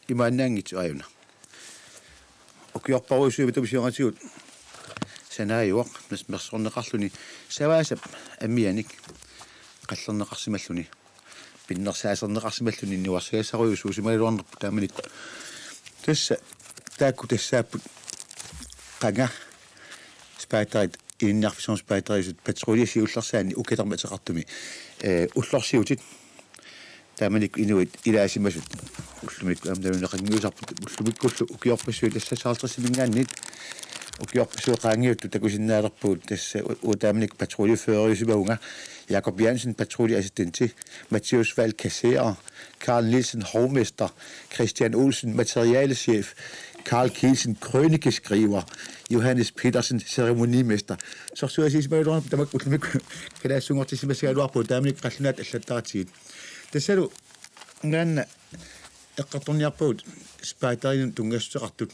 имааннаангит ааюна укиорпаруисуиматум сиоратигут санааюақ мерсорнеқарлуни саваасап аммианик қаллернеқарсималлуни пиннерсаасернеқарсималлуни нуарсаасаруйусуусималуарнерпу тааманик тасса таакку тассааппут qanga спаатарит иннарфисорс спаатарисут патрулиси уллерсаани укетерматеқартуми уллорсиутит тааманик инуит илаасимасут уллумик амдалунеқангиусарпут уллумиккуллу укиорпассуи тассасаалтерсимингааннит укиорпассуи qaangiuttu такусиннаалерпуут тасса утааманик патрулифеерисимауга Jakob Jensen patruljeassistentti Mathias Wald kasserer Karl Nielsen hovmester Christian Olsen materialechef Karl Kielsen krønikeskriver Johannes Petersen ceremonimester så jeg sige med rundt der må kan der synge til sig selv på der men krasnat allatartit det ser du ngan eqartorniar på spejderin tungassaqartut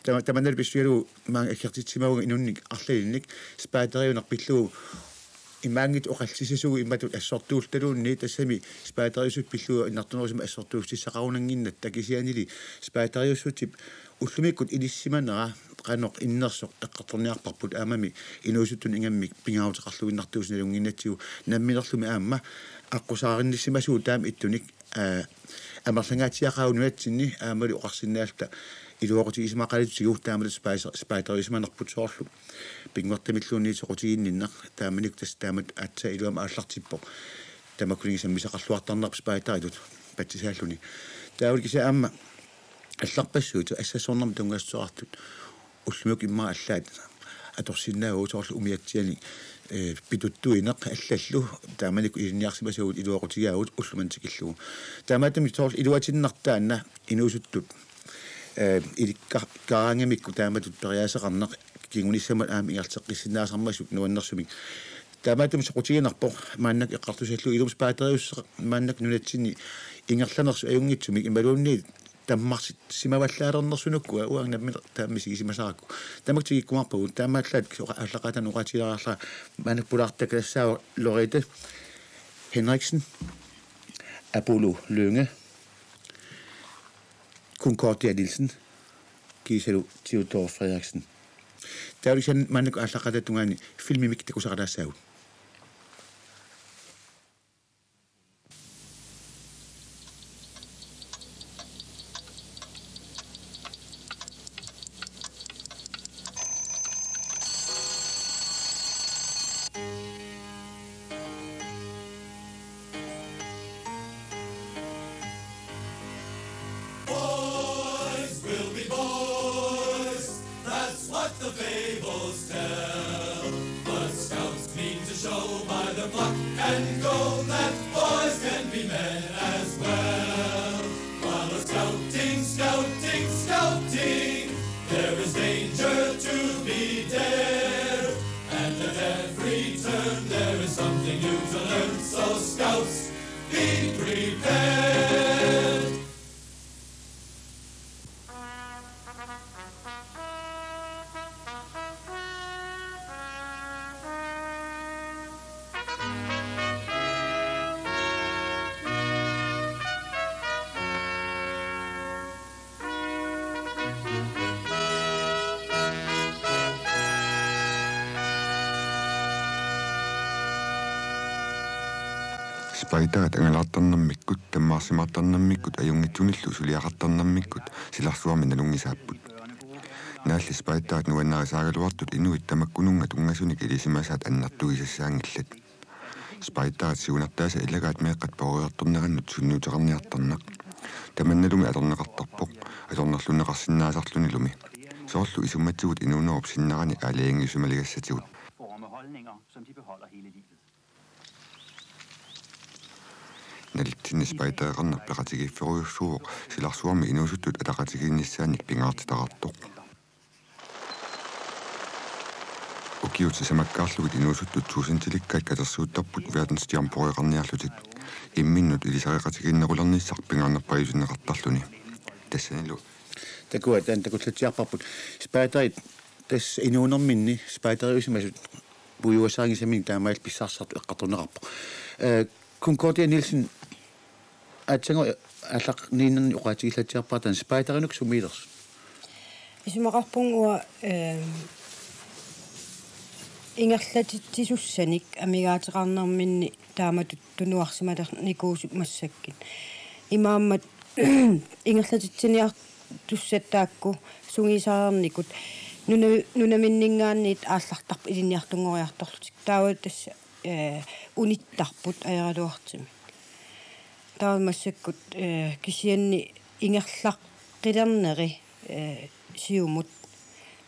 таманнал писсуалу маан аккертитсимауга инунник арлалинник спаатариунарпиллуу имаангит оқалсисасугу имматут ассортуулталуунни тассами спаатариусут пиллуу иннартунерусима ассортууссисақарунангиннат такисианили спаатариуссутип уллумиккут илиссиманера qanoq innersoq eqqartorniarparput aamami inuusuttun ingammik pingautеқарлуиннартуусналунгиннатсигу намминерлуми аама аққусааринниссимасуу таам иттуник амерлангаатиақаунуатсинни аамали оқарсиннаалта илуоқутигисмақалитсигу таамалу спаатариусманерпут соорлу пингвертамиллуунни соқутигинниннақ тааманик тас таамат аатса илуама ааллартиппо тамаккулигисаммисақарлуартарнерп спаатаритут патсисааллуни таавалкиса аама алларпассууту ассасорнерм тунгассоартут уллумик имма аллаат аторсиннаагуу соорлу умиатсиани питуттуинеқ аллаллу тааманик илниарсимасуут илуоқутигаагут уллумантикиллугу таамаатами соорлу илуатиннартаанна инуусуттут иликкаангамикку тааматут периасеқарнеқ кигунissамат аами ингартеққиссинаасармасут нуаннерсумик таамаатум соқутигинарпо мааннак эққартусаллу илумс паатериуссе мааннак нунатсини ингерланерсу аюнгитсумик ималуунни таммарсит симаваллаалернерсунуккуа уангнамми тааммисигисимасаракку тамактигиккумарпагу таамааллаат аллақатан уқатилаарла маанак пулаартакассаа Лорете Henriksen Apollo Lønge Concordia Nielsen Giselu Theodor Frederiksen der er jo man allaqata tungani filmimik takusaqalaassagut Spaidaat angalaartarnermikkut tammaarsimaartarnermikkut ajungitsunillu suliaqartarnermikkut silarsuarmi nalungisaapput naalli spaidaat nuannaarisaagaluartut inuit tamakkununga tungasunik ilisimasaat annartugisassaangillat spaidaat siunartaasa illagaat meeqqat poriartornerannut sunnuuteqarniartarnaq tamannalumi atorneqartarpoq atornerluneqarsinnaasarlunilumi soorlu isummatsigut inuunerup sinnarani aaliangiusumaligassatigut nalitsinni spaidaaqarnar peqatigifferuyussuuq silarsuarmi inuusuttut ataqatigiinnissaanik pingaartitaqartoq ukiutsi samakkaarlugit inuusuttut suusintilikkaik katersuuttarput verdensstjernporiqarniarlutit imminnut ilisariqatigiinnerulerniissaq pingaarnerpajusinneqartarluni tassanilu takuat takutlatiarparput spaidarit tass inuunerminni spaidariusimasut pujuassaangisaming taamail pissarsartu eqqartuneqarpo Concordia Nielsen атсанго аллақ ниннерни уqaatigillaatiarpaatan спаатаринук сумилерс исумақарпунгуа ингерлатитсуссаник амигаатеқарнэрминни тааматут тунуарсималер никуусуп массаккит имааммат ингерлатитсиниар туссаттаакку сугисаарникут нунаминнингаанниит ааллартарп илинниартунгориарторлутик таава тасса униттарпут аералуартими таава массаккут кисианни ингерлаққилернери сиумут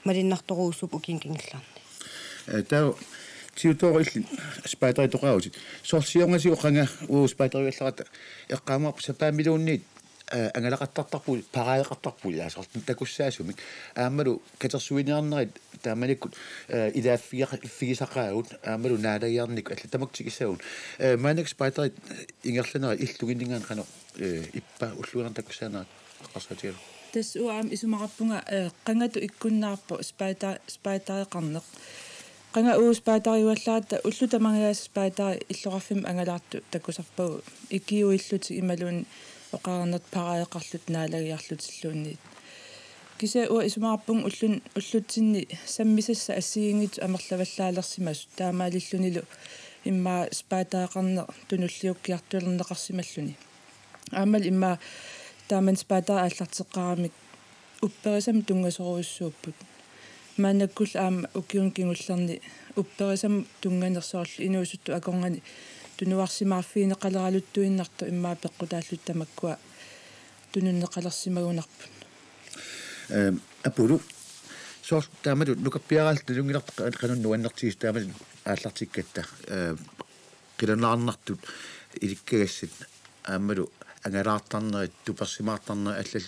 малиннарторуусуп укингингиллаарни таа тиуторилли спаатаритоqaавутит сорсионгаси оқанга спаатариулларата эққаамарп сапаамилуунниит ангалақаттартарпул параеқартарпул яасортун такуссаасумик аамалу катерсуиниарнерит тааманиккут илааффигисақаагут аамалу наалагиарник алла тамактикисаагут маанак спаатарит ингерланера иллугиннингаан қано иппа уллуеран такуссаанаа қарсатиалу тас уаам исумақарпунга қангату иккуннаарпо спаатареқарнеқ qanga uuspaatariuallaata ullutamagias paatari illorarfim angalaartu takkusarpagu ikkiuilluti imaluun oqarnert paraeqarlut naalagiarlutilluunniit kisa ua isumarpung ullutsinni sammisassa assiingit amerlavallaalersima taamaalillunilu imma spaataaqarner tunulliukkiartulerneqarsimalluni aamal imma taaman spaatara аллартеққарамик upperisam tungasoruussuupput маанаккул аама укиун кингуллерни упперисам тунганерсоорлу инуусутту акоргани тунуарсимаарфиинеқалералуттуиннарту иммаа пеққутааллут тамаккуа тунуннеқалерсимагунарпут апулу соор таамалу нукаппиараалт лунгиларт кануннуаннартигис таамал ааллартиккатта қиланаарнартут иликкагассат аамалу ангалаартарнерит туперсимаартарнер аллал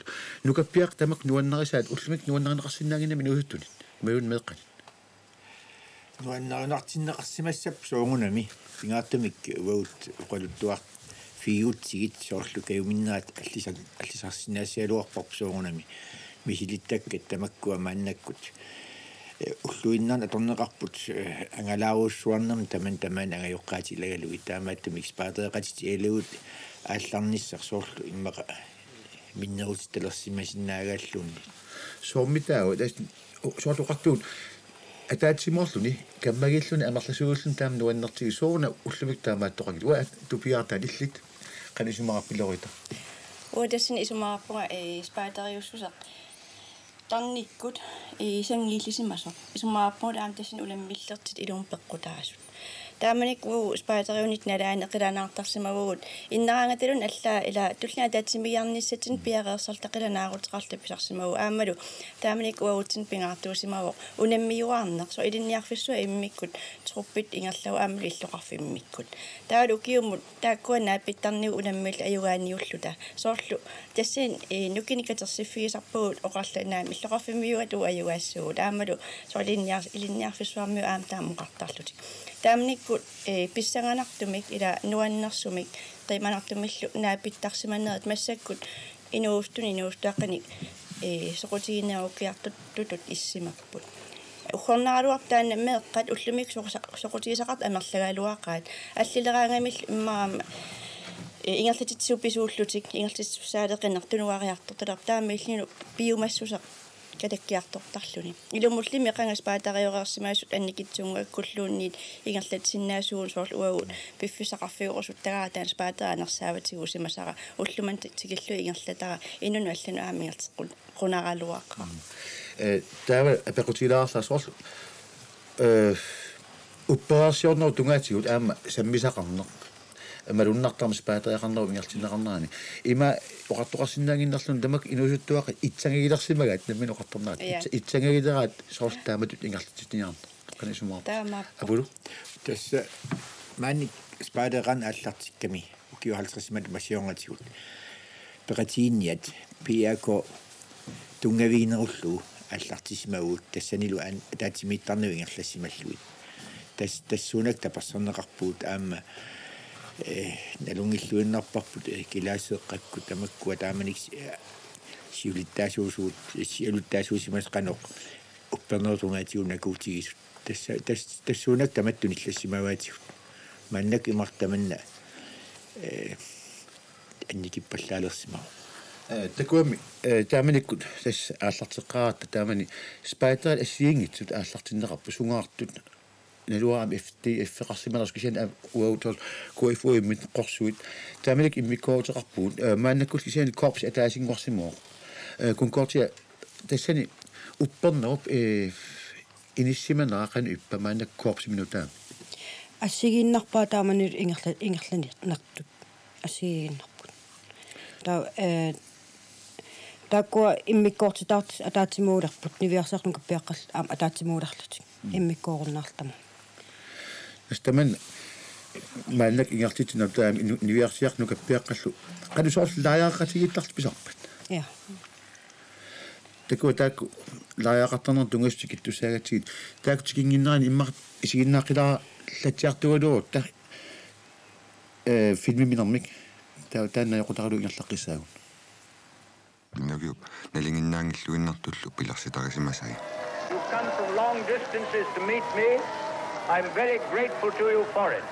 нукаппиақ тамак нуаннерисаат уллумик нуаннернеқарсинаагина минуусуттунит меун меққат нуаннернартиннеқарсимассап соонгунами сингаартамик уаут оқалуттуар фигутсигит соорлу каюминнаат аллисарсинаасиалуарпарп соонгунами мисилиттаккат тамаккуа мааннаккут уллуиннаан аторнеқарпут ангалааруussуарнерми таман ангайоққаатилагалуи таамааттамик спаатеқатити элуут аалларниссар соорлу иммақа миннерутиталерсимасиннаагааллуунни соормитаа соорлуқартуут атаатсимоорлуни каммагиллуни амерласугуллун таам нуаннертиги соорна уллумик таамааттоқагит уа тупиартаа иллит канисумараппилорита уадасин исумаарпунга спаатериуссусақ тарниккут сангииллисимасо исумаарпунга аамтасин уламмиллертит илуун пеққутаасут тааманик уу спаатериунит налаанеқиланаартарсимагуут иннараангаталун аллаа ила туллаа таатсимиарниссатин пиареерсалтақиланаагутеқарлу писарсимагу аамалу тааманик уаутсин пингаартуусимаво унаммиуаарнеқ со илинниарфиссуа иммиккут труппит ингерлау аамалу иллоқарфиммиккут таалу киумут тааккуанаа питтарниу унаммил аюгааниуллута соорлу тассин нукиникатерсиффигисарпагут оқарланаами иллоқарфиммиуату аюгаассуут аамалу со илинниарфиссуармиу аам таамоқартарлути таамниккут писсанганартумик ила нуаннерсумик qimанартумиллу наапиттарсиманерат массаккут инуустуаққаник соқутигинерууккиартут тутут иссимаппут ухорнааралуартаана меэққат уллумик соқутигисақарт амерлагаалуаққаат аллилераангамил иммаама ингерлатитсуписууллутик ингерлатитсусаалеқиннартунуариарторталер таамаиллину биумассусақ катаккиартортарлуни илумуллими қангас паатариорерсимаасут анникитсунгуаккуллуунниит ингерлатсиннаасуун соорлу уагут пиффисақарфигорсут тагаатаан паатаанерсааватигу симасара уллуман тигиллу ингерлатара инуну аллану аамингертеққун қунаралуаққа таава апеқутилаарсаа соорлу операасиорнер тунгаатигут аама саммисақарнеқ малуннартармас паатариақарнеру ингертинеқарнаани има оқартоқарсинаагиннерлун тамак инуусуттуақа итсангигилерсимагаат наммин оқарторнаат итсангигилераат соорлтааматут ингерлатитиниарна канисумаа апулу тасса маани спаадеран аллартикками укиу 50 масионгатигут пеқатиинниат пиако тунгавиинеруллу аллартисимагуут тассанилу таатимиттарнау ингерлассималлуит тассунак тапарсернеқарпуут аама налунгиллуиннарпарпут килаасеэққакку тамаккуа тааманик сиулиттаасуусуут сиулиттаасуусимас қано уппернерутунгаатигуна куутигисут тассуунак таматтун иллассимаваатигут маннак имартаманна анникиппаллаалерсимаа такуами тааманиккут тас ааллартеққарата таамани спайтерал ассиингитсут ааллартиннеқарпу сунгаартут налуаам FT скисиан уаутол KFO иммит қорсуит тааманик иммиккоотеқарпуут мааннаккул кисиан корпс атаасингорсимоо конкортия тассани уппернеруп иниссиманаақан иппа мааннак корпс минутаа ассигииннарпаа тааманил ингерлани нартут ассигииннарпут такко иммиккоортитаарт атаатимуулерпут нивиарсеэрну каппиаққал аама атаатимуулерлутик иммиккооруннаартама стаман мааннак ингертитинаа таам нивиарсиарну каппиаққаллу канусоорл лаяақатигиттарт писарпат я такко таак лаяақартарнер тунгастик иттусаагатигит таактикингиннерани иммар исигиннаақилаа латсиартугалуут та филмиминэрмик таанна яқутаралу ингерлаққиссаагун Naviu nalinginnaangilluinnartullu pilarsitarisimасай. You've come from long distances to meet me. I'm very grateful to you for it.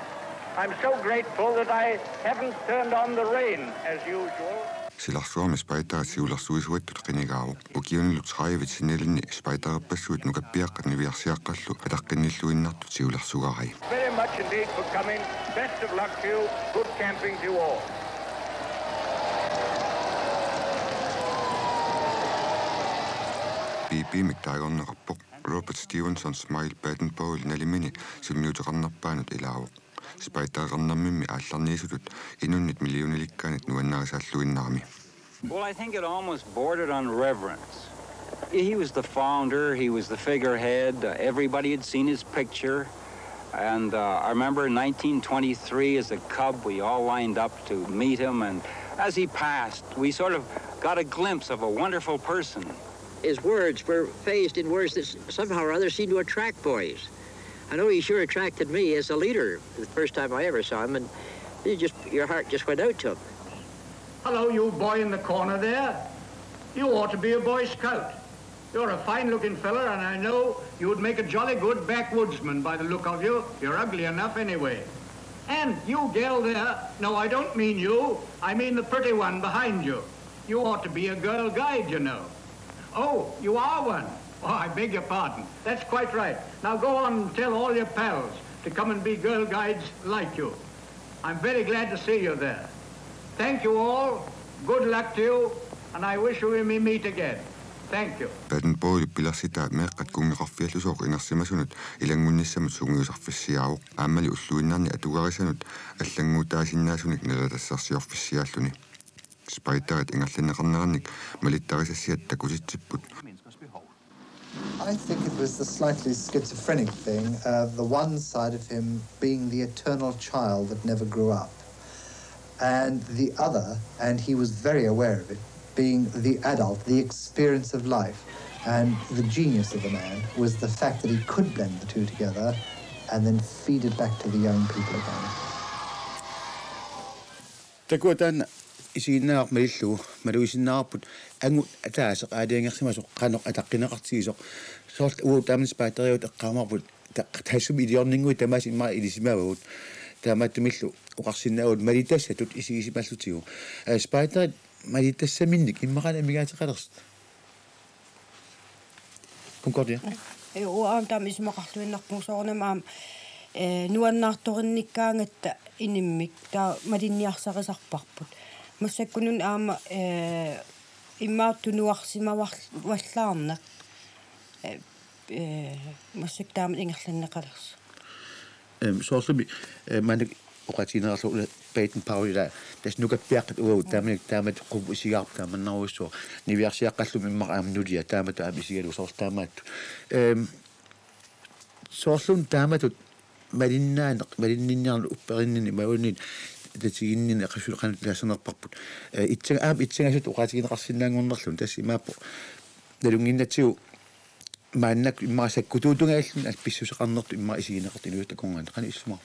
I'm so grateful that I haven't turned on the rain as usual. Silarsuami spaitaasiularsuisuattut qinigaau ukiunillut sraivit sinilini spaitarapassuut nukappiaqqat niviarsiaqqallu ataqqinilluinnartut siularsugarai. Very much indeed for coming. Best of luck to you. Good camping to you all. BP miktaagernerappoq Robert Stevenson Smile Baden-Powell nalimini sunniuteqarnarpaanut ilaavuq spaitaagernermimmi aallarniisutut inunnit millionilikkaanit nuannaarisaalluinnaarmi. Well, I think it almost bordered on reverence. He was the founder, he was the figurehead, everybody had seen his picture. And I remember in 1923 as a cub, we all lined up to meet him, and as he passed, we sort of got a glimpse of a wonderful person. His words were phased in words that somehow or other seemed to attract boys. I know he sure attracted me as a leader the first time I ever saw him, and your heart just went out to him. Hello, you boy in the corner there. You ought to be a Boy Scout. You're a fine-looking fella, and I know you would make a jolly good backwoodsman by the look of you. You're ugly enough anyway. And you gal there, no, I don't mean you. I mean the pretty one behind you. You ought to be a girl guide, you know. Oh, you are one. Oh, I beg your pardon. That's quite right. Now go on and tell all your pals to come and be girl guides like you. I'm very glad to see you there. Thank you all. Good luck to you. And I wish we may meet again. Thank you. Baden-Powell pilarsita meeqqat kungeqarfiallusoq inersimasunut ilangunnissamut sungiusarfissiaavoq aammali ulluinnaarni atugarisanut аллангуутаасиннаасуник налатассарсиорфиссиааллуни спайтарит ингаллинеқарнеранник малиттарисассиат такуситсиппут. I think it was the slightly schizophrenic thing, the one side of him being the eternal child that never grew up, and the other, and he was very aware of it, being the adult, the experience of life. And the genius of the man was the fact that he could blend the two together and then feed it back to the young people again. Takutan isiinnaaq malillu maluisinnaarput angut ataaseq aaliangersimasoq qanoq ataqqinaqartigisoq soort uutaamin spaateriut eqqaamarput tassum iliorningui tamas imma ilisimaavut taamaattumillu uqarsinnaavut malitassatut isigisimallutigu spaaterit malitassaminnik immaqana migaatiqalers Concordia uam tam ismaqarluinnarpuusoornamaam nuannaartorinnikkaangatta inimmik taa malinniarsaqisarparput массаккунун аама иммааттунуарсимаваллаарнақ массактаамат ингерланнеқалерс соорсуми манак оқатинеерлу Baden-Powell тас нукаппиаққат уау таамат қуб исигарп тааманнаруиссоо нивиарсиаққаллуми иммар аамнулия таамат аамисигалу соортаамаат соорлун тааматут малиннинниарну уппериннини мауунни татигиннини қассулеқанут лаасанерпарпут итсагасут оқатигинеқарсинаангорнерлун тасси мааппо налунгиннатсигу мааннак иммаасаккутуутунгааллун алписсусеқарнерту имма исигинеқарт илуутаккунгаан қани иссумар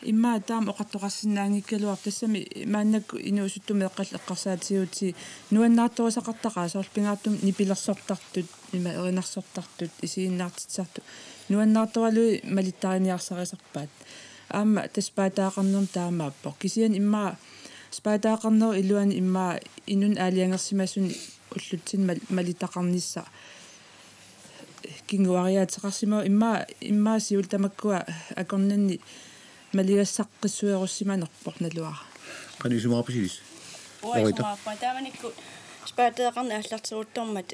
имма таам оқаттоқарсинаангиккалуар тассами мааннак инуусуттуми эққал эққарсаатигути нуаннаартуасақартақаа соорлпингаартум нипилерсортартут има эринарсортартут исигиннаартитсарту нуаннаартуалуи малиттаариниарсарисарпаат аама таспаатаақарнерм таамааппо кисиан имма спаатаақарнер илуани имма инун аалиангерсимасун уллутсин малитақарнисса кингуариаатеқарсимаа имма сиул тамаккуа акорнанни малигассаққиссуеруссиманерпор налуара канисумаарпасилис тааманикку спаатеақарна аллартируттормат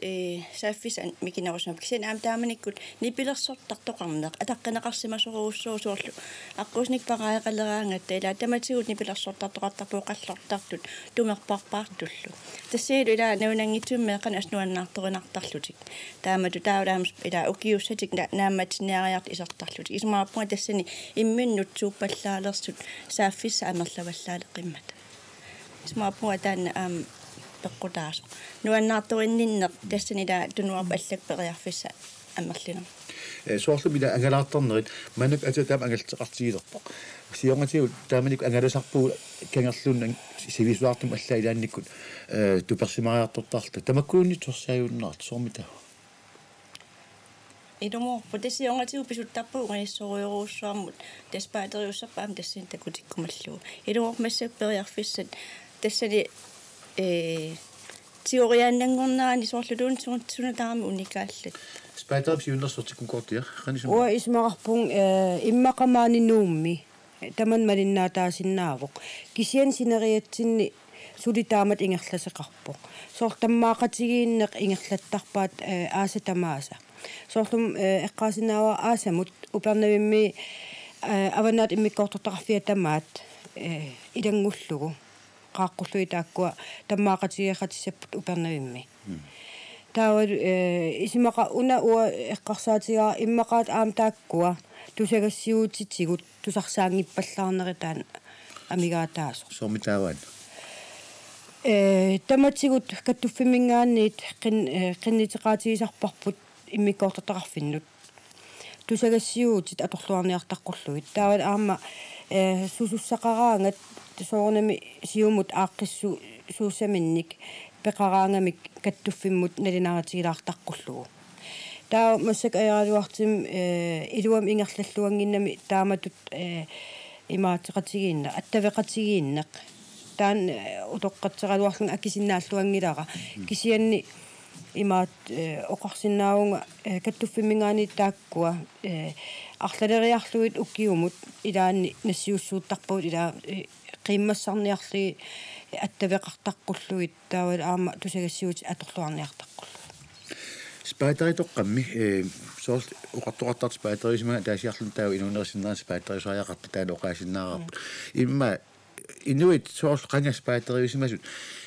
сааффисан микинерусна кисин аам тааманиккут нипилерсортартоқарнеқ атаққинеқарсимасоруussуу суурлу аққусник параеқалераангат ила таматигут нипилерсортартоқартарпуу қаллортартут тумерпарпаартуллу тассиилу ила наунангитсуммеэқан аснуаннаарторинартарлутик таамату тааваамс ила укиуссатик наамматинниариарт исертарлутик исмаарпунга тассани имминнутсууппаллаалерсут сааффисса амерлаваллаалеқиммат исмаарпунга таанна аам пеккутаас нуаннаартуинниннеқ тассанила тунуарпа аллакпериарфисса аммерлина соорлумила ангалаартарнерит манак ататаам ангалтеқартигилерпо сионгатигу тааманик ангаласарпуу кангерлууннан сивисуартум алла илаанниккут туперсимариартортарта тамаккуунни торсааюннаарт соормита идомо потесионгатигу писуттарпуу угаиссоруйоруussуармут таспаатериуссарпаам тассин такутиккумаллуу идомо массакпериарфиссат тассали теориааннангорнаани соорлулуун сунатаарами уникааллат спаатаапси юннерсортиккун кортиа канисум уа исмаарпун иммақамаани нуумми таман малиннаатаасиннаавоқ кисиан синериатсинни сулитаамат ингерласеқарпоқ соорлтаммаақатигииннеқ ингерлаттарпаат ааса тамааса соорлум эққаасинаава аасамут упернавимми аванаат иммиккортортақарфиа тамаат илангуллугу qaaqqullui taakkua tammaaqatigiqatissapпут upernaimmi taawal isimaqa una ua eqqarsaatigaa immaqaat aam taakkua tusagassiutitsigut tusarsaangippallarneritaan amigaataaso soomitaawaan tamatigut kattuffimingaanniit qinnitiqaatigisarparput immikkoortortaqarfinnut tusagassiuutit atorluarniartaqqulluit taawal aama susussaqaraangat soornami siumut aaqqissu suussaminnik peqaraangamik kattuffimmut nalinaratigilaartaqqullugu taa massak ajaraluartim iluam ingerlalluanginnami taamatut imaatiqatigiinna attaveqatigiinneq taan utoqqatseraluarlun akisinnaallluangilara kisianni imaat oqarsinnaavunga kattuffimingaani taakkua арлалериарлуит уккиумут илаанни нассиуссуутарпуут илаа qimmassarniarli attavеqartaqqulluit taawal aama tusagassiut atorluarniartaqqullu спаатаритоққамми соорл уқартоқартарт спаатарисмага таасиарлун таау инунерсиннаа спаатарисааяқарта таалоқаасиннаараппут имма инуит соорл қанга спаатарисмасут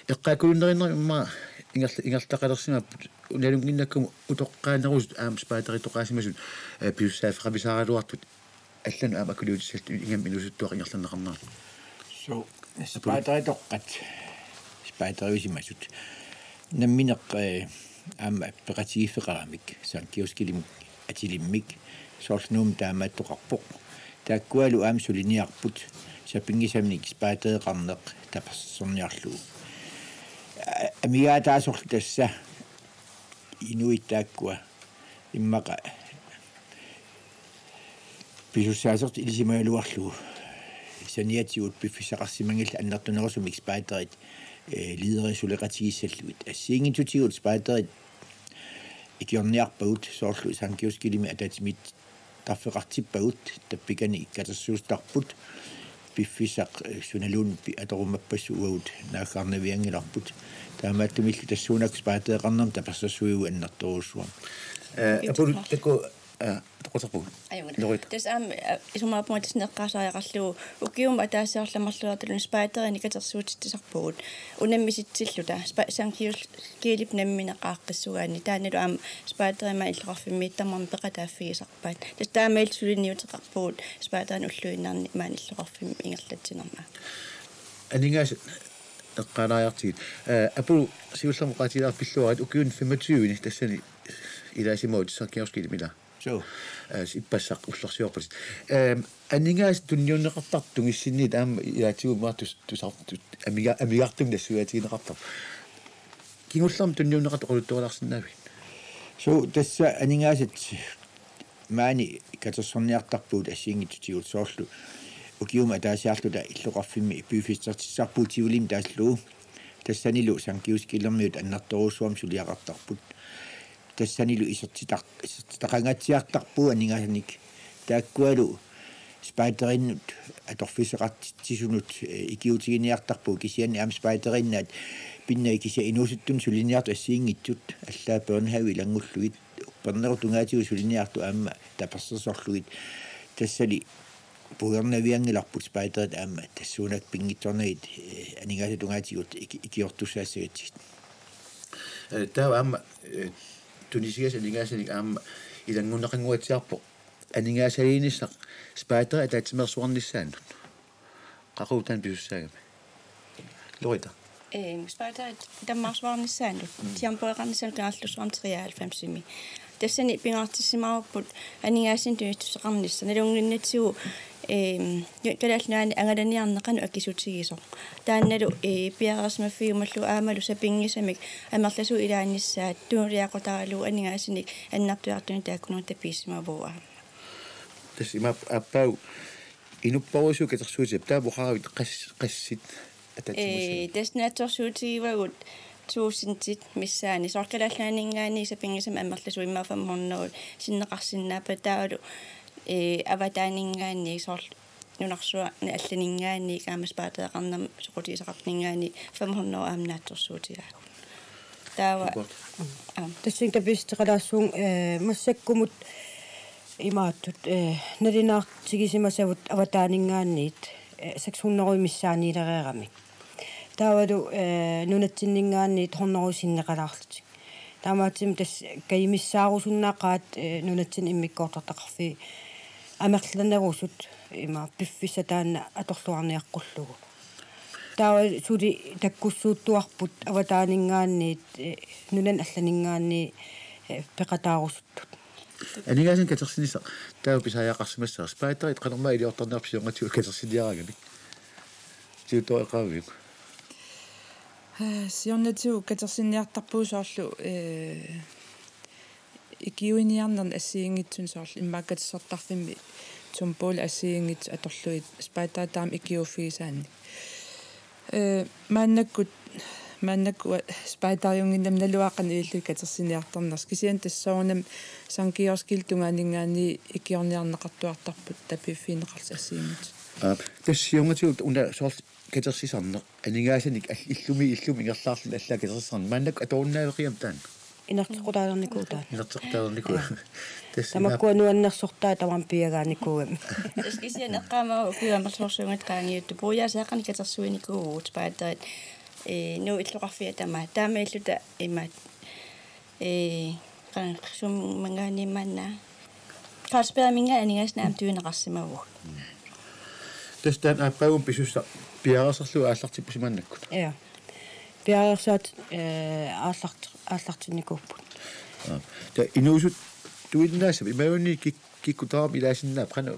эққакулуннериннер имма ингертақалерсимаппут уналунгиннаккум утоққаанерус аам спаатаритоқаасимасут пиуссааф қабисааралуартут аллану аама кулиутиссалт ингам инусуттуақ ингерланнеқарнаа so спаатарисимасут намминеқ аама пеқатигиффеқарамик санкиускилим атилиммик соорнуум таамааттоқарпоқ тааккуалу аам сулиниарпут сапингисамник спаатеқарнеқ тапассорниарлуу амигаатаасорлу тасса инуиттааккуа иммақа писуссаасерт илисимаалуарлуу саниатиут пиффисақарсимангилла аннартунерусумик спаатерит лидерисулеқатигиссаллуит ассиингитутигут спаатерит икиорниарпагут соорлу санкиускилими ататимит тарфеқартиппагут таппикани иккатассуустарпут пиффисақ суналуунпи аторумаппассу уагут наахаарнавиангиларпут таамааттумиллу тассуунак спаатеқарнерм тапассассуигу аннарторуссуам апул тако тоқотарпу тас аам исумаапунгатис неққаасааяқарлуу укиум атаасиарламарлуарталун спаатерини катерсуутиттисарпугут унаммиситсиллута санкиус киилип намминеқааққиссугаани тааналу аам спаатерима иллеқарфиммииттаммарм пеқатааффигисарпаат тас таамаил сулиниутеқарпугут спаатерин уллуиннарни мааниллеқарфим ингерлатсинарма анингаас эққалааяартигит апул сиулламоқатилаар пиллуарит укиун 25 тассани илаасимаут сакиорскили мила so иппассақ уллерсиорпалис анингаас тунниуннеқартартун иссинни таама илаатигумаатус тусартут амигартум тассуатигинеқартар кингулларм тунниуннеқарт оқулуттуаларсинаави so тасса анингаасат маани катерсорниартарпуут ассиингитутигут соорлу ukiuma taasiarluta illuqarfimmi pyyfistartissarpuutiulim taasluu тассанилу санкиускилэрмиут аннарторуусуам сулиақартарпут тассанилу исертитақангатсиартарпуа нигасаник тааккуалу спайтериннут аторфисеқартитсисунут икиутигиниартарпу кисиани аам спайтериннаат пинна кися инуусуттун сулиниарту ассиингитсут аллаа пернхави лангуллугит пернеру тунгаатигу сулиниарту аама таперсерсорлугит тассали пуернавиангиларпут спайтерит аама тассуунак пингитторнагит анигаса тунгаатигут икиортуссаассагатсигит таа аама тунисиас анигасаник аама илангунеқингуатсиарпо анигасалииниссақ спайтер атаатсимерсуарниссаанут қақутаан писуссаагами лорита спайтер таммарсуарниссаанут тиампоеқарниссаанут гааллусуарм 93 тассани пингаартиссимаарпут анигасин туиттусеқарнисса налунгиннатсигу талаалнаани ангаланиарнеқану аккисутигисо таанналу пиарасмаффиумаллу аамалу сапингисамик амерласу илааниссаат тууриақутаралу анигасиник аннартуартуни тааккунун таписсимавуа тасима аппау инуппарусу катерсуутип таабухаавит qassит ататсимусса таснааторсуутигивагут туусинтит миссаани соркалааллаанингаани сапингисам амерласу иммаафамморнерут синнеқарсиннаапа таалу аватаанингаани сор нунарсуа алланингаани kaamaspaateeqarnam soqutiisaqarningaani 500 аамнаатторсуутигаагу таава тассин тапистеқалаассуун массаккумут имааттут налинаартигисимасавут аватаанингаанниит 600 миссааниилереерами таавалу нунатсиннингаанниит хорнерусиннеқалаарлутик таамаатсим тас каимиссаарусуннаақаат нунатсин иммиккоортартақарфи амерланерусут има пиффисатаана аторлуарниаққуллугу таава сули таккуссууттуарпут аватаанингаанниит нунан алланингаанни пеқатаарусуттут анигасин катерсинисса таава писаяақарсимассаа спайтерит канарма илиорторнерпсиунгатиу катерсиниарагами тиутоэқаавиу сионнатиу катерсинниартарпуусоорлу икиуиниарнерн ассиингитсун соорлу иммааккатиссартарфимми тумпуул ассиингит аторлуит спайтаатаам икиуффигисаанни мааннакку спайтариунгиннам налуааққан ииллу катерсиниарторнерс кисиан тассоорнам санкиорскил тунгаанингаани икиорниарнеқартуартарпут тапиффинеқарс ассиингит тассиунгатиут уна соор катерсисарне анигасаник иллуми ингерлаарлун аллаа катерсисарне мааннак атоорнаавеқиам таан инертеқутаарникуу тамаккуануаннерсортаа тавам пиагааникуугами таскисиан эққаамаа укиамерлорсунгат qaangiuttu пуяасаақани катерсуиникуугут спайтерит ну иллуқарфиа таама иллута имаат сум манганиманна каспеаминга анигаснаам туинеқарсимаву тестан аппагум писусса пиарасерлу ааллартиппусиманнаккут я пиарсаат ааллартинникууппут та инуусут туиннаасап имауни киккутаам илаасиннаа прана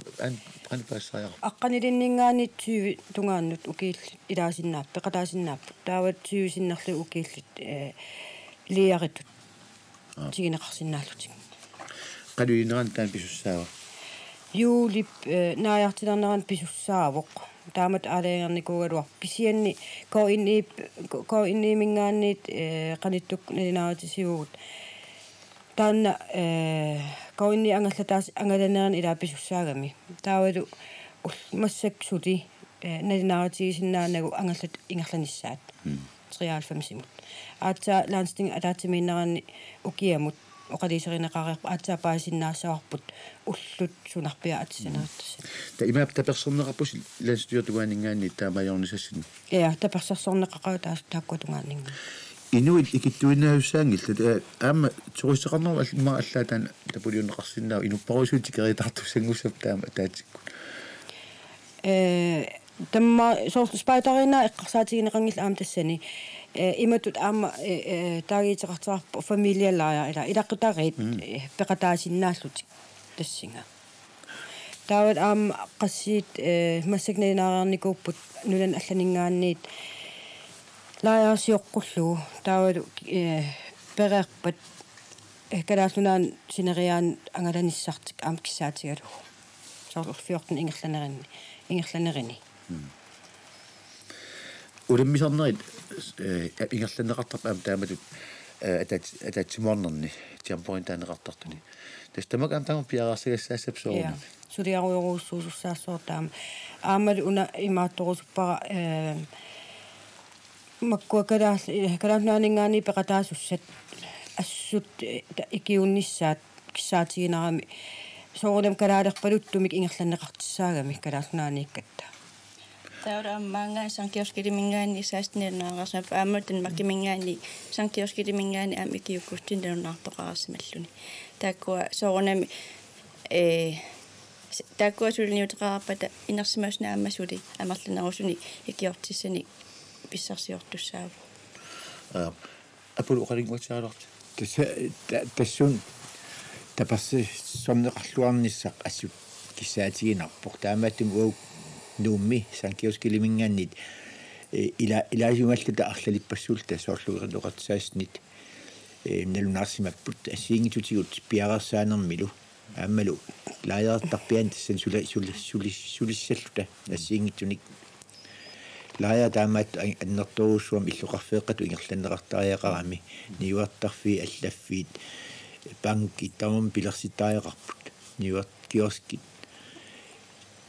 пассааяр аққанилиннингаани тюви тунгааннут укиилл илаасиннаап пеқатаасиннааппут таават тювисиннарлу укииллит лиаритут тигинеқарсиннааллутик қалуинеран таан писуссаава юулип нааяартилернеран писуссаавоқ таамат аалеерникуугалуар писианни коинниимингаанниит қаниттук налинаатисиугут таанна коинни ангаллатаас ангаланеран илаа писуссаагами таавалу массак сути налинаатисиннаанагу ангаллат ингерланиссаат 93 аатса ланстинг атаатиминнеранни укиамут оқалисеринеқариарпа аатсаапаасиннаассаварпут уллут сунарпиа атсинеэртас та имаап таперсорнеқарпус ланстиотугаанингаанни таамаёрнисассин я таперсорнеқақаа тааккутугаанинга инуит икиттуиннаавсаангилла аама туриссеқарнерма алма аллаатаан тапулиунеқарсиннаа инуппарусуути керитартуссангуссап таама таатикку тамма соорт спайтарина эққарсаатигинеқангилла аама тассани иматут аама таагиитеқартарпо фамилиаллаа илаққутарит пеқатаасиннааллутик тассинга таават аама qassiit массагнинаариарникууппут нулан алланингаанниит лаярсиоққуллугу таавалу переерпат калааллунаан синериаан ангаланиссартик аама киссаатигалу соор 14 ингерланеринни ингерланерини улиммисарнерит ингерланеқартарп аам тааматут ататсимуарнерни тиампорин таанеқартартуни тастамак аам таама пиараарсагассаассап соорна сулиаруйоруссуусуссаассоо таама аамал уна имаатторусуппара маккуакалаас калаанаанингаани пеқатаасуссат ассут икиунниссаат киссаатигинарами соорулам калаалерпалуттумик ингерланеқартиссаагами калаанаанииккатта таураа манга санкиоскилимингаани саастинернаарсап ааматан маккимингаани санкиоскилимингаани аамикиуккустинернаартоқарсималлуни тааккуа соорунами тааккуа сулиниутеқарпата инерсимауснааммасули амерланерусуни икиортиссани писсарсиортуссааву апулу оқалингуатсаалорт тассун тапасси сомнеқарлуарниссақ ассут киссаатигинарпор таамааттум уу нуумми санкиоскилимингааннит илаажумаллута арлалиппассуулта соорлуерилоқартсааснит налунаарсимаппут ассиингитутигут пиарерсаанермилу ааммалу лааяартарпиан тассан сулиссаллута ассиингитуник лая таамаат аннерторуссуам иллоқарфеэққату ингерланнеқартариақарами ниуартарфи аллаффиит банки тамам пилерситариақарпут ниуарт киоскит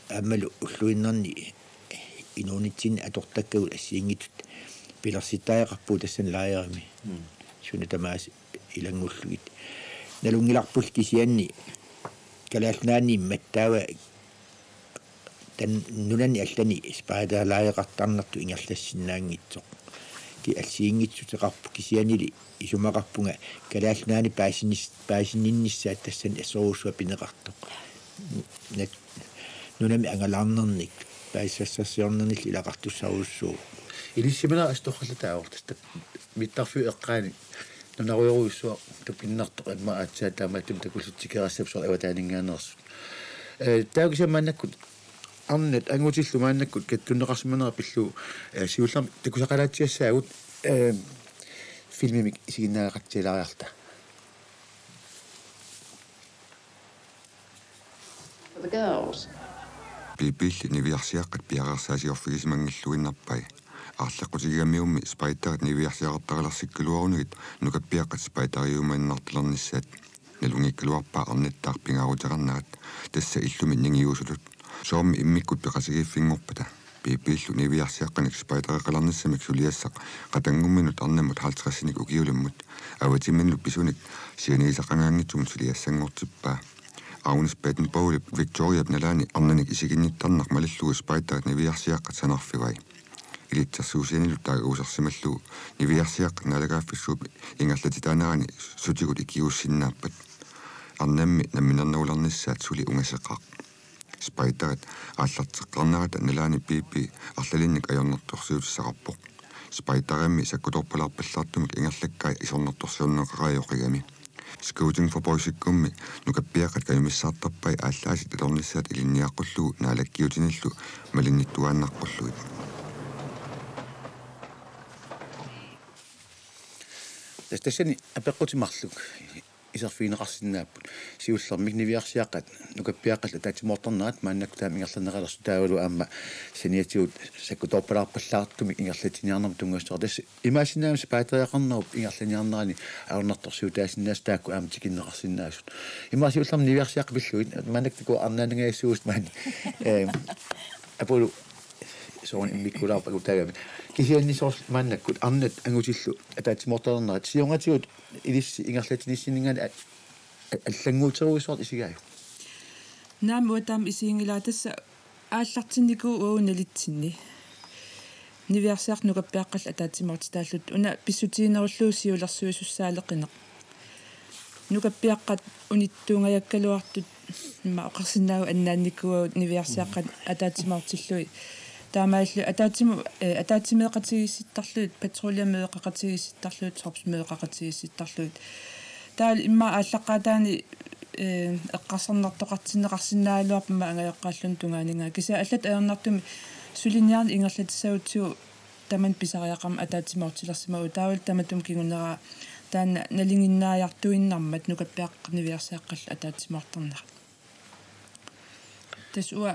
амалу уллуиннерни инуунитсин атортаккагут ассиингитут пилерситариақарпу тассан лаярами суна тамаас илангуллугит налунгиларпул кисианни калаалнаани маттаава тан нунани аллани спаада лааяқартарнарту ингерлассиннаангитсоқ ки алсиингитсутеқарпу кисианили исумақарпунга калаалнаани паасиннинниссаат тассан ассоруусуа пинеқартоқ нет нунами ангалаарнерник паисассассиорнернил илақартуссаруссуу илиссимина астохлатаавортаста миттарфу эққаани нунаруйоруйссуа тупиннартоқ амма аатсаа таамаатум такуллутсикерассапсор аватаанингаанерсут таагисамааннаккут арнет ангутиллумааннаккут каттуннеқарсиманера пиллу сиуллам такусақалаатсиассаагут филмимик исигиннаагақатсилариарта The girls. Пипилли нивиарсиаққат пиарерсаасиорфигисмангиллуиннарпай аарлаққутигамиумми спайтарит нивиарсиақартараларсиккалуарунигит нукаппиаққат спайтариумааннарталерниссаат налунгиккалуарпаа арнеттаарпингаарутеқарнагат тасса иллуми нингиусулут соорми иммиккут пеқасигииффингорпата пипиллу нивиарсиаққаник спайтареқаларниссамик сулиассақ қатангумминут арнамут 50-синик укиулиммут аватиминлу писуник сианигисақангаангитсумут сулиассангортиппаа Agnes Baden-Bowle, Victoria Bnalani, Arnanik Isiginittarnaq malillugu spaittarit niviarsiaqqat sanarfivai. Ilitsersuusianilutaaga uusarsimallugu niviarsiaqqat nalagaaffissuupi ingallatitaanaani sutigut ikiussinnaappat. Arnammi namminernagularnissaat suli ungaseqaq. Spaittarit aallarteqqarnarata nalaani piipi arlalinnik ajornertorsiutissaqarpoq. Spaittarammi sakkutorpalarpallartumik ingerlakkai isornertorsiunneqaraajoqigami. Scouting for boysikkummi nukappiaqat kayumissartarpai ааllaasит илорнissaat илинниаққуллугу наалаккиутиниллу малинниттуааннаққуллугит тастасани апеққутимарлук исерфиинеқарсиннааппут сиуллермик нивиарсиаққат нукаппиаққат атаатимоорторнаат мааннакку таамингерланеқалерсу таавалу аама саниатиут саккутоорпалаарпаллаартумик ингерлатиниарнам тунгастор тасс имаасинаамс паатериақарнеруп ингерланиарнерани ауннарторсуу таасиннаас таакку аама тикиннеқарсиннаасут имаасиуллерм нивиарсиаққа пиллуит мааннактику арнаанингаяссууст маани апулу соон иммиккулаарпа кутаагами кисианнисоорс мааннаккут арнат ангутиллу атаатимоорторнерат сиунгатигут илисси ингерлатиниссинингаани аллангуутеруисуарт исигааю наамуатаам исиингилаа тасса ааллартиннику ууналитсинни нивиарсиарнукаппиаққал атаатимоорти тааллут уна писсутиинеруллуу сиулерсуисуссаалеқинеқ нукаппиаққат униттуунгаяккалуартут имма оқарсинаагу аннаанниккуа нивиарсиаққат атаатимоортиллуи таамааллу атаатимеэқатигисситтарлуит патрулиамеэқатигисситтарлуит сорпсмеэқатигисситтарлуит таал имма ааллаққатаани эққарсарнартоқартинеқарсинаалуарпама ангаяққааллун тунгаанингаа киса аллат аернартуми сулиниарни ингерлатиссаутсуу таман писариақарма атаатимоортилерсимагу таавал таматум кигунераа таана налингиннааяартуиннармат нукаппиаққнивиарсиаққал атаатимоорторнера tas ua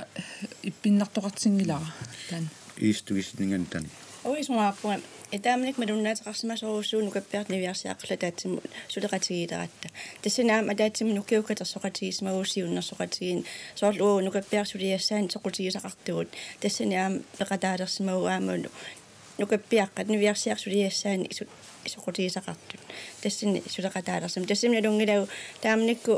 ippinnartoqartingilara tan iistugisningan tan Oismaappunga etaamnik madunnaataqarsimasoruussuun nukappiart niviarsiaqla taatsimmu suleqatigiileratta tassinaam ataatsimmu nukiukatersoqatigismaguussiunnersoqatigiin soorlu nukappiarsuliassaan soqutigisaqartugut tassinaam peqataalersimagu aamunu nukappiaqqat niviarsiarsuliassaan soqutigisaqartut tassini suleqataalersim tassimna lungilagu taamnikku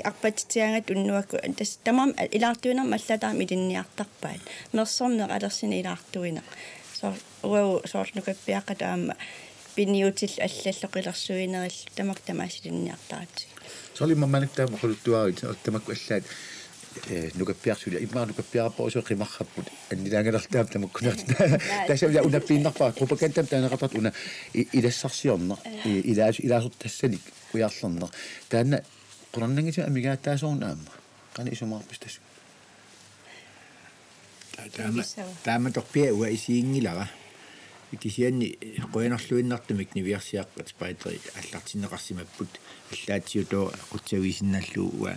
arpatitiangat unnuakku tamam ilaartuinam allataam ilinniartarpaat mersorneq alersin ilaartuineq so sort nukappiaqqat aamma pinniutil allalloqilersuinerill tamak tamaasilinniartaati soli mammanik taama quluttuarit tamakku allaat nukappiarsulia imma nukappiarappa usuqimarrapput annilaangalertaam tamakkunert tasavia unappiinnarpaa propagandam taanaqatat una ilassarsiorner ilaasut tassanik ujarlerner taanna qurannangisi amigaataasoorn aamma qani isumaarpistas taama torpia ua isiingilara ikisianni qoyanarluinnartumik niviarsiaqqat spaiteri аллартинеқарсимаппут аллаатсиутоо qutsaviisinnalluu ua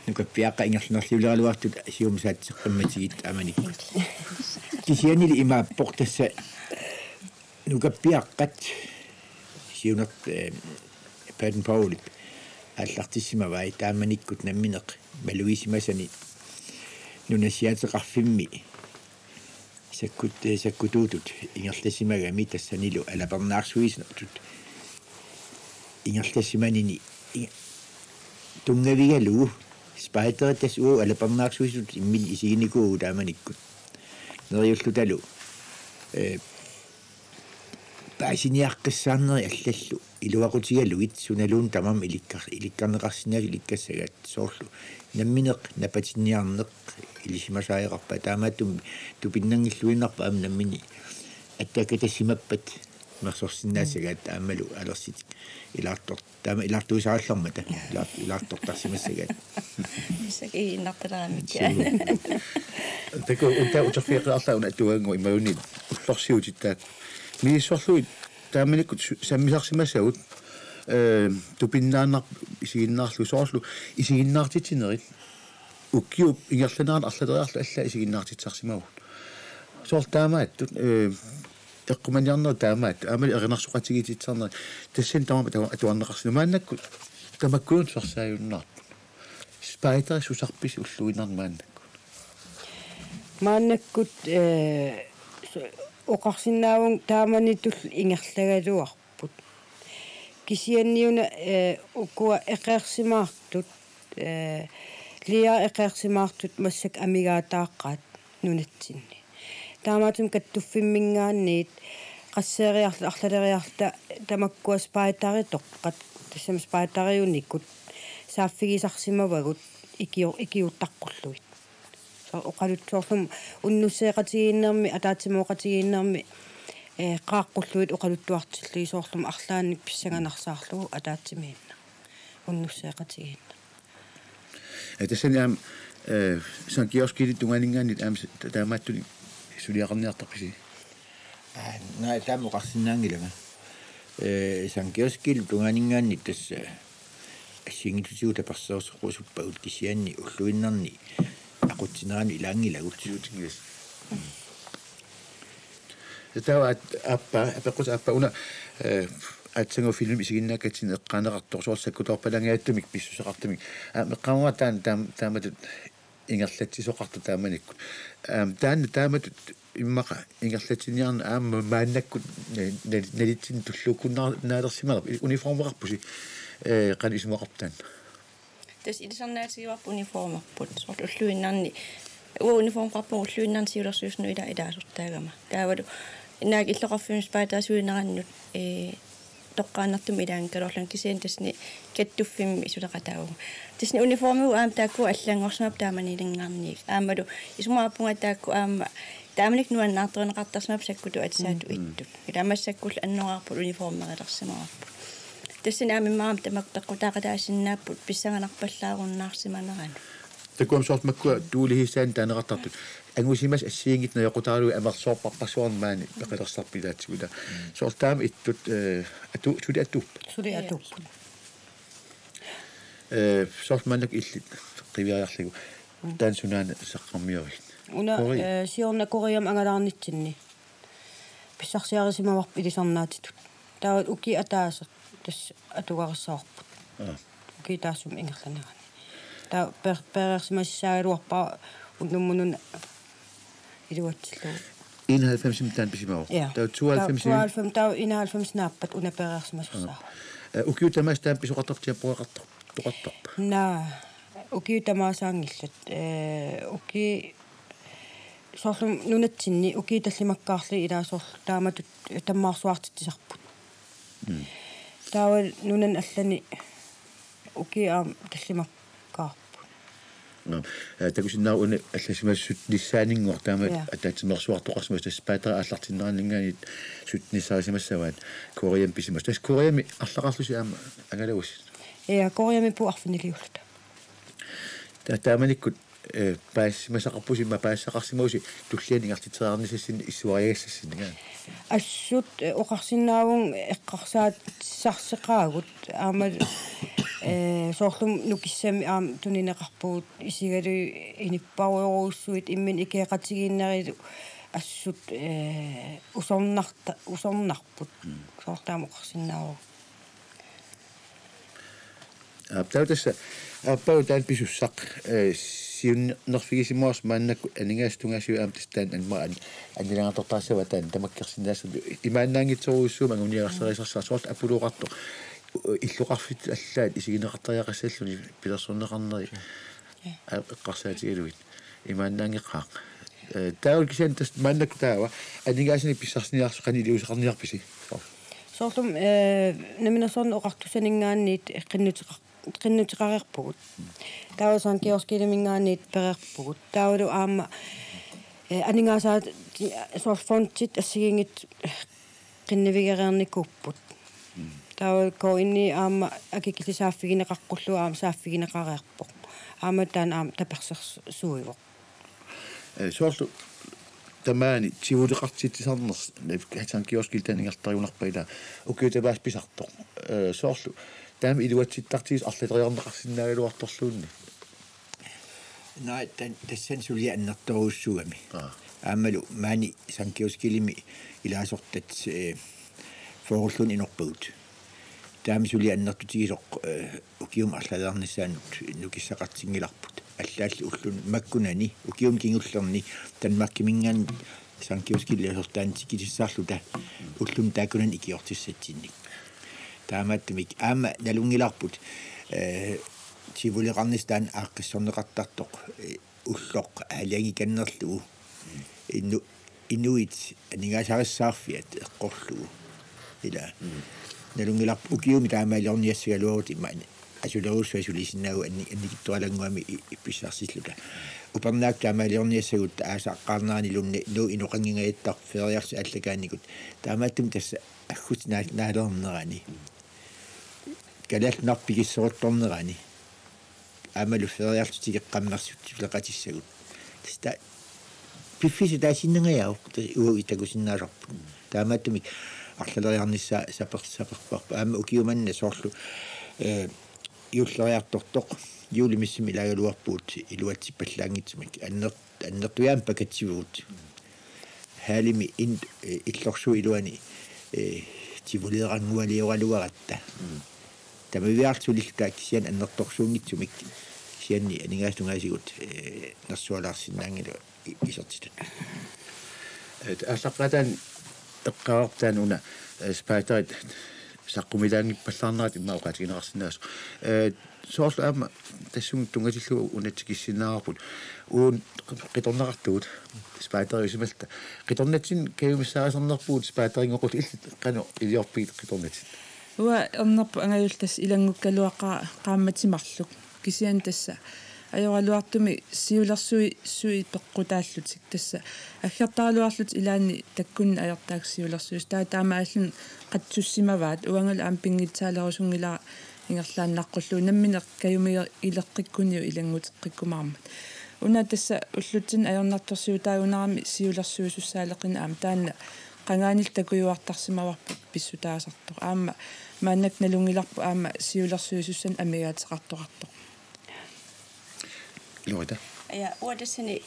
nukappiaqqa ingerlunerliuleraluartut asiumsaatseqqammatигит аманик кисианили имааппортасса nukappiaqqat siunert Paden Paulip аллартиссимавай тааманиккут намминеқ малуисимасани нунасиатеқарфимми саккутуутут ингерлассимагами тассанилу алапернаарсуиснертут ингерлассиманини тунгавигалуу спайтерит тас уу алапернаарсуисут иммил исигиникуу тааманиккут нериуллуталу паасиниаққиссаарнери аллаллу илуақутигалугит суналуун тамам иликкарнеқарсинаасу иликкассагат соорлу намминеқ напатинниарнеқ илисимасаайеқарпа таамааттум тупиннангиллуиннарпа аам наммини аттакатассимаппат мерсорсиннаасагаат таамалу алерсит илаартор таама илаартуисааллармата илаартортарсимассагаат исакииннарталарамиккаа тако унта утафиақарлауна туангу имауни уллорсиутиттаат мииссорлуит тааманиккут саммисарсимассагут тупиннааннар исигиннаарлу соорлу исигиннаартитинерит уккиуп ингерланаан арлатериарлу алла исигиннаартитсарсимагу соор таамааттут эққуманиарнер таамаат аамали эринарсоқатигититсарнер тассан тамама атуарнеқарсину мааннакку тамаккуун сарсааюннаар спайтер сусарпис уллуинармааннакку мааннаккут оқарсиннаавун тааманитул ингерлагалуарпут кисианниуна укуа эқерсимаартут лиа эқерсимаартут массак амигаатааққаат нунатсинни таамаатум каттуффиммингаанниит qasseriarlu arlaleriarta tamakkuas paittaritoqqat tassam paitariunikut saaffigisarsimavagut ikiuttaqqulluit so oqalutsuorlum unnusseeqatigiinnermi ataatsimooqatigiinnermi qaaqqulluit oqaluttuartilliisoorlum arlaannik pissanganarsaarlugu ataatimiinna unnusseeqatigiinner tasaniam sankioskili tunganingaanit aam taamaattuni suliaqarniartaqisi nej tamu qarsinnaangilanga sankioskil tunganingaanni tassa assingitusiuta parseersuqusuppagut kisianni ulluinnarni aqutsinerani ilaangilagutsiutingis tawa apaqus appa una atsango film isiginnaakatsin eqqaaneqartorsuarsakkutoopalangaattumik pissuseqartumik meqqamuga taamatut ingerlatsisoqartu taamanikku taamatut иммаqa ингерлатиниарна аама мааннаккут налитсин туллууккуннаар наалерсималер униформеқарпуси қани исумақартаан тас илисарнаатигуарпу униформерпут сорт уллуиннарни униформеқарпу уллуиннарни сиулерсуусну илаасуртаагама таавалу инаак иллоқарфимс паатаасуинераннут тоққааннартум илаанкалорлан кисиан тасни каттуффимми исулеқатаагу тасни униформу аам таакку аллангорсмап тааманилингаарник аамалу исумааппунга таакку аама таамник нуаннаартуинеқартарсмап саккуту атсаату итту иламассаккул аннораарпут униформерилерсимаарпут тассинаамиммаам тамак пеққутаақатаасиннааппут писсаганарпаллааруннаарсиманерану такуам сорт маккуа туулихисаан таанеқартартут ангусимас ассиингит наёқутааралу амерлоорпарпасуарнмаани пеқилерсарпилаатсигула сортаам иттут сули атуп сорт манак иллит қивиариарлигу Tansunan saqqammiurit. Una siorna Koream angalarnitsinni. Pissarsiarisimawar ilisarnaatitut. Taawat uki ataasat tas atugarissaarput. Uki taassum ingerlanerani. Taa perersimassaaluarpa unnummunun iluatsillu. 91 mitan pisimau. Taa 92 taa 91 naappat una perersimassaa. Uki tamastaan pisuqartartia poaqartarpa. Naa uki tamasaangillat uki soorlum nunatsinni uki tallimakkaarli ilaasoor taamatut tammaarsuartitsisarput. Taawa nunan allani uki tallimakkaarput. Takusinaa una allasimassut nissaaninngor taama ataatsimmersuartoqarsmas taspaatara аллартиннераннгаанит сутниссаарисимассаваат Korean писимас тас Koreami арлақарлуси аама ангалавус. Koreami puarfiniliulta. Тааманиккут паассимасақарпусимма паассақарсимауси туллианингартитераарнисассин иссуариассассингаа. Ассут оқарсинаавун эққарсаат сарсеқаагут аама соорлум нукиссами аам тунинеқарпуут исигалу иниппаруйоруссуит иммин икеқатигииннерилу ассут усорнарпут соортаама оқарсинааву аптаутасса аппаутаан писуссақ сиуннерфигисимуарс мааннакку анигаастунгаасиу аамтастаан анма анилангатортаассава таан тамаккерсинаасу имааннаангитсоруссуuma агуниарсерисарсаа соорт апулуоқартоқ иллоқарфит аллаат исигинеқартариақассааллуни пилерсорнеқарнери эққарсаатигилуит имааннаангеққаақ таул кисантас мааннакку таава анигаасини писсарсиниарсу қанилиусеқарниарписи соорлум наминасорн оқартусанингаанниит qinnuteqariarpugut taavasan kioskilmingaanniit pererpugut taavalu aama aningaasaat soorfontit assigingit qinnivigeriarnikupput taavalu ko inni aama akikkilisaafigineqaqqullu aama saaffigineqariarpoq aama taan aama tapersersuivoq soorlu tamaani tivuleqartitsisarners hatan kioskiltaningartariunarpaila ukiutabaas pisartoq soorlu taam iluatsittartigis arlateriarneqarsinnaagiluartorluunni nej tassan suliannertoruussugami aamalu maani sankioskilimi ilaasortat forulluun inorpugut taam suliannertutigisoq ukium arladernissaanut nukissaqartingilarput аллаалли уллун маккунани укиум кингуллерни танмаккимингаан санкиускиллиасортаантикилиссаарлута уллун таакунан икиортиссатсинник таамааттамик аама налунгиларпут тивулеқарнистаан ааққиссорнеқартартоқ уллоқ алиаги каннерлугу инуит анигаасариссаарфиат эққорлугу ила налунгиларпу укиуми таамаалиорниассигалуарут имаани асулерусsuasулисиннаагу анникиттуалангуами ипписсарсиллута упернаак таамаалиорниассагут аасааққарнаани лунни нуу иноқангингаяттар фериарси аллагааникут таамааттум тасса аггут наалернерани галаалнарпигиссорутторнерани аамалу фериартигеққаммерсут леқатиссагут таста пиффиси таасиннангаяу уу итагусиннаалерпу таамааттуми арлалериарнissaа саперпарпа аама укиуманна соорлу юллериарторtoq юулимиссими илагалуарпуут илуатсиппаллаангитсумик аннертуяам пакатсивуут хаалими ин иллорсу илуани тивулеерангуалиоралуаратта тамавиартулилта кисиан аннерторсуунгитсумик кисианни анигаастунгаасигут нерсуалаарсинаангилу исертитут асаққатан эққаартаан уна спайтайт саққумилаангиппаллаарнаат иммаоқаатигинеқарсинаасу соорл аама тассун тунгатиллу унатсикиссинаарпут уун қиторнеқартуут спайтерисималта қиторнатсин каюмиссаарисарнерпуут спайтерингоқут илли қано илиорпигит қиторнатсин уа ернерпу ангаюлтас илангуккалуақаа qaammatsimарлук кисиан тасса ajorluartumi siulersui sui peqqutaallutик тасса аггертаалуарлут илаани таккунна ajortaaksiulersuus таамааллун qatsussimavat uangul aam pinngitsaalerusunngilaa ингерлааннаққуллу намминеқ каюмиер илеққиккуниу илангутеққиккумаармат уна тасса уллутсин ajornartorsiutaagunarami siulersuusussаалеқина аам таанна qangaanil takuyuartarsimavарпут писсутаасартоқ аама мааннак налунгиларпу аама сиулерсуусуссан амигаатеқартоқартоқ Лорита Ja, uudessani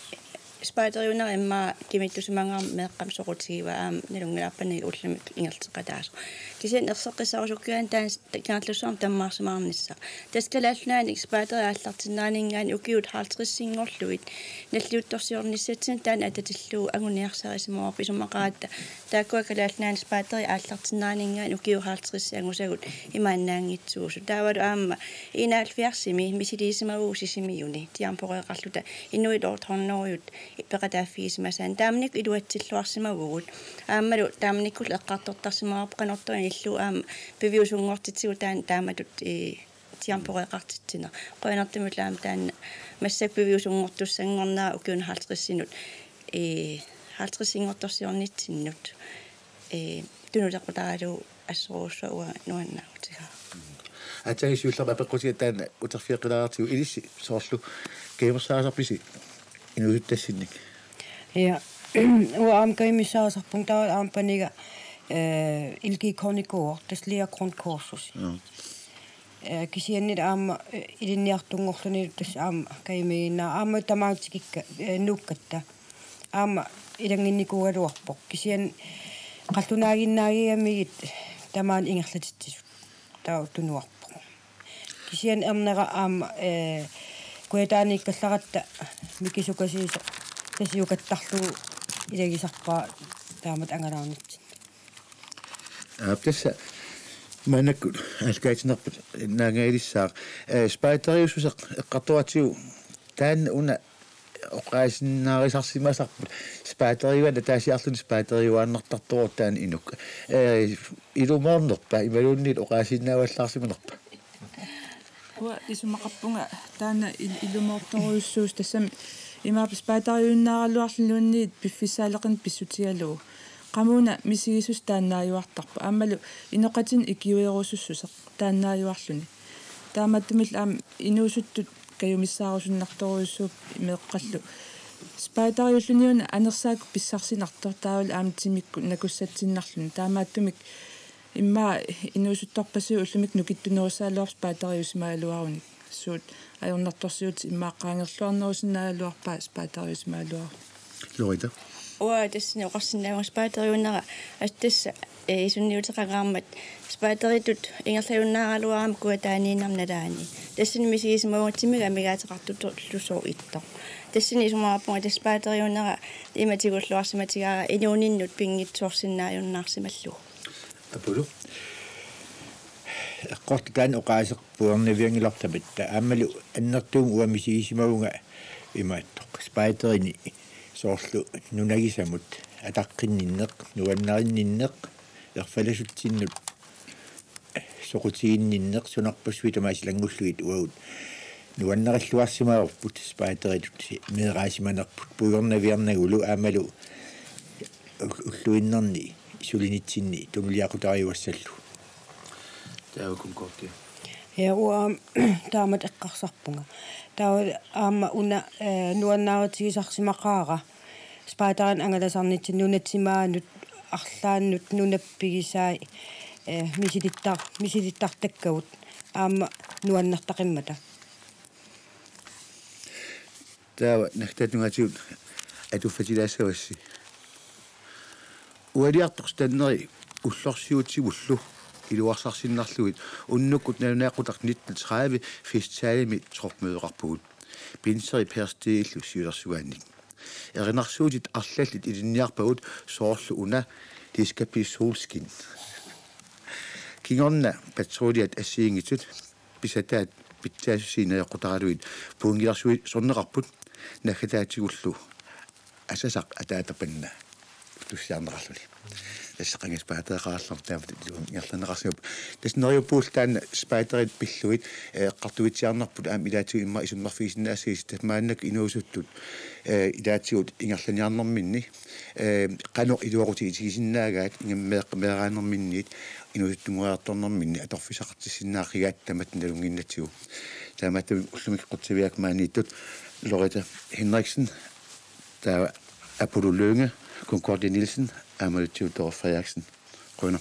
spaiteriuna imma kimittusimangaa meeqqamsoqutigiva nalungilaappani ullamik ingerteqataaso kisen erseqqisarusukkuan taan kaarlussuam tammaarsimaarnissa taskalaallnaani spaiteri aallartinnaaniingaani ukiut 50-singorluit nalliuttorsiornissatsin taan atatillu aguniarsarisimoorpi sumaqaatta taakkuakalaallnaani spaiteri aallartinnaaniingaani ukiu 50-angusagut imaannaangitsuusu taavalu aamma inaalfiarsimi misiliisimavuusisimiuni tiamporeeqarluta inuit ortornorjut peqataaffiisimasaan taamnik iluatsilluarsimavugut aammalu taamnikkul eqqartortarsimaarpqanortuan illu aam piviusungortitsigu taan taamatut tiamporeeqartitsina qoinertimulaam taan massak piviusungortussanngornaa ukiun 50-sinut 50-singortorsiornitsinnut tunutequtaalu assoruussua nuannautiga атагисууллерма пеққутиатаана утерфиаққилаартигу илисси соорлу кеемерсаасарписи инуиттассинник ja uam kaimissaasarpung tawa aampaniga ilgi kornikoor taslia grundkursus kisiannit aamma ilinniartungorluni tas aamma kaimiina aamma tamaatikikka nuukkatta aamma ilanginnikugaluarpoq kisian qaltunaaginnaagiamigit tamaan ingerlatittisut tawa tunuarpoq kisian ernera aamma kuetaanikkallarata mikisukasiiso tasiukattarlu ilagisarpaa taamat angalaarnitsin tässä manakku alkaitinerput naangailissaaq spaiteriussuseq eqqartuatiu taan una oqaasinnaarisarsиmasarput spaiteriuana taasiarluni spaiteriuaannartartoru taan inuk ilumaarnerpa imaluunnit oqaasinnaavallaarsimanerpa wa isumaqappunga taana ilumortoruussuus tassam imaap spaiteriunnaaruarluarlunniit piffisaaleqin pissutialuu qamuuna misigisus taannaajuartarpa aammalu inoqatin ikiuerusussuseq taannaajuarluni taamattumil aam inuusuttut kayumissaarusunnartoruussuup meeqqallu spaiteriulluniuna anersaak pissarsinartor taawal aamtimikku nakussatsinnarluni taamaattumik imma inuusuttorpasuu ullumik nukittunerussaaluar spaiteriusmaaluarunik suut ajornartorsiut immaaqaangerluarnerusinnaaluarpaa spaiteriusmaaluar Lorita uaatassini oqarsinnaagun spaiteriunnera astassa isunniuteqaqaarmat spaiteriitut ingerlajunnaaruaram kuataaniinarnalaani tassini misigismagutsimiga amigaataqartutorlusoo ittor tassini isumaarpunga tas spaiteriunnera imatigulluarsimatigaa inuuninnut pingitsoorsinnaajunnаарsimallu Apollo qortaan oqaaseq puerniviangilartamit aammalu annertuum uamisiisimagunga imaattoq spaiterini soorlu nunagisamut ataqqinninneq nuannarinnиннеq erfalasuttinnut soqutiginninneq sunarpassuit amaasilanngulluit uagut nuannaralluarsimaarput spaiteritut meeraasimanerput puyornaviarnagulu aammalu ulluinnerni isulinitsinni tunuliaqutariuassallu taawakum kortia ja uam taamat eqqarsarpunga tawa aamma una nuannaarutigisarsimaqaara spaitaran angalasarnitsin nunatsimaanut arlaannut nunappigisaai misilittartakkagut aamma nuannartaqimmata taawa naqtatungatiu atuffatilaasavassi ualiartoqstanneri ullorsiutigullu iluarsarsinnarluit unnukut nalunaaqutaq 1930 festivaalimi tropmødeqarpugut pinseri perstiillu siulersugaannik erinarsuutit arlallit ilinniarpagut soorlu una diskappi solskin kingorna patroliat assiingitut pisataat pittaasusiinaaqutaraluit puungilarsuit sorneqarput naggataatigullu asasaq ataatapanna tussiarneralluni тассақангас паатеқаарлартаамат ингерланеқарсиуп таснериуппуултаан спайтерит пиллуит эққартуитсиарнарпут аам илаатигу имма исуммарфигисиннаасигис тамааннак инуусуттут илаатигут ингерланиарнэрминни қано илуарутигисиннаагаат ингаммеэраанерминниит инуусуттунгуаартарнэрминни аторфисақартиссиннаақигаат тамат налунгиннатигу таамаатту уллумик қутсивиак маанииттут Loretta Henriksen der Apollo Lønge Concorde Nielsen Amalie Theodor Frederiksen Grønner